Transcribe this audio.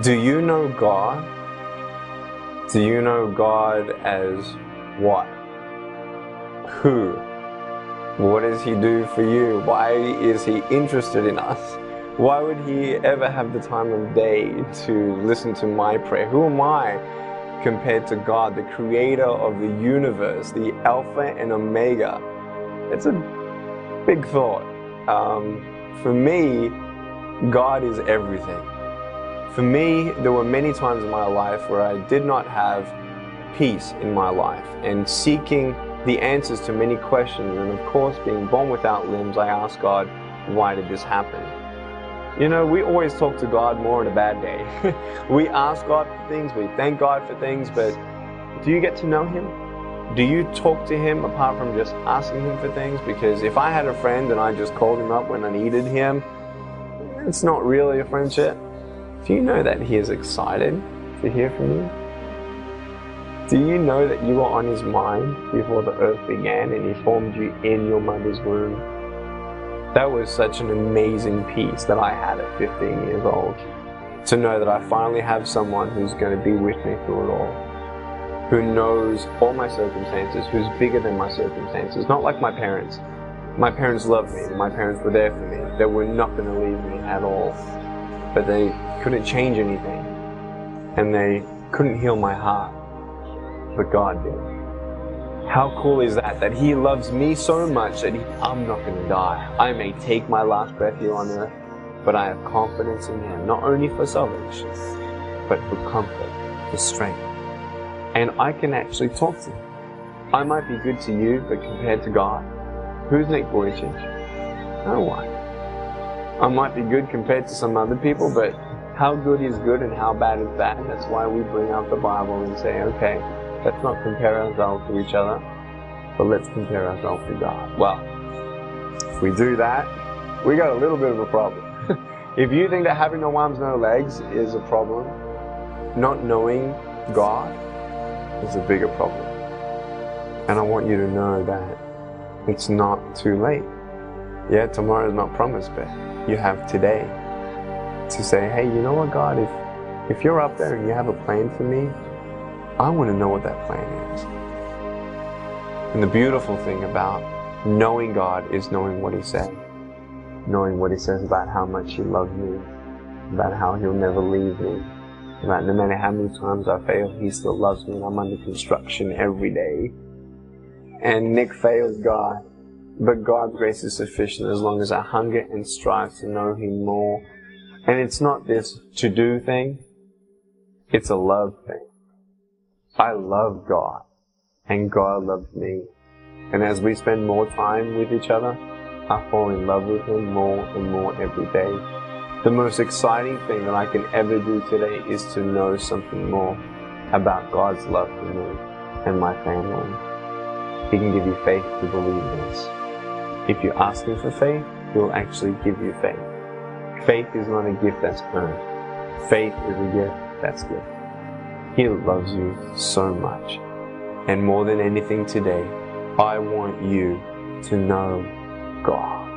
Do you know God? Do you know God as what? Who? What does He do for you? Why is He interested in us? Why would He ever have the time of day to listen to my prayer? Who am I compared to God, the creator of the universe, the Alpha and Omega? It's a big thought. For me, God is everything. For me, there were many times in my life where I did not have peace in my life, and seeking the answers to many questions, and of course being born without limbs, I asked God, why did this happen? You know, we always talk to God more on a bad day. We ask God for things, we thank God for things, but do you get to know Him? Do you talk to Him apart from just asking Him for things? Because if I had a friend and I just called Him up when I needed Him, it's not really a friendship. Do you know that He is excited to hear from you? Do you know that you were on His mind before the earth began and He formed you in your mother's womb? That was such an amazing peace that I had at 15 years old. To know that I finally have someone who's going to be with me through it all. Who knows all my circumstances, who's bigger than my circumstances. Not like my parents. My parents loved me. My parents were there for me. They were not going to leave me at all. But they couldn't change anything. And they couldn't heal my heart. But God did. How cool is that? That He loves me so much that I'm not going to die. I may take my last breath here on earth, but I have confidence in Him, not only for salvation, but for comfort, for strength. And I can actually talk to Him. I might be good to you, but compared to God, who's Nick Vujicic? No one. I might be good compared to some other people, but how good is good and how bad is bad? That's why we bring out the Bible and say, okay, let's not compare ourselves to each other, but let's compare ourselves to God. Well, if we do that, we got a little bit of a problem. If you think that having no arms, no legs is a problem, not knowing God is a bigger problem. And I want you to know that it's not too late. Yeah, tomorrow is not promised, but you have today to say, hey, you know what, God, if you're up there and you have a plan for me, I want to know what that plan is. And the beautiful thing about knowing God is knowing what He said. Knowing what He says about how much He loves me, about how He'll never leave me, about no matter how many times I fail, He still loves me and I'm under construction every day. And Nick fails God, but God's grace is sufficient as long as I hunger and strive to know Him more. And it's not this to-do thing, it's a love thing. I love God, and God loves me. And as we spend more time with each other, I fall in love with Him more and more every day. The most exciting thing that I can ever do today is to know something more about God's love for me and my family. He can give you faith to believe this. If you ask Him for faith, He'll actually give you faith. Faith is not a gift that's earned. Faith is a gift that's given. He loves you so much. And more than anything today, I want you to know God.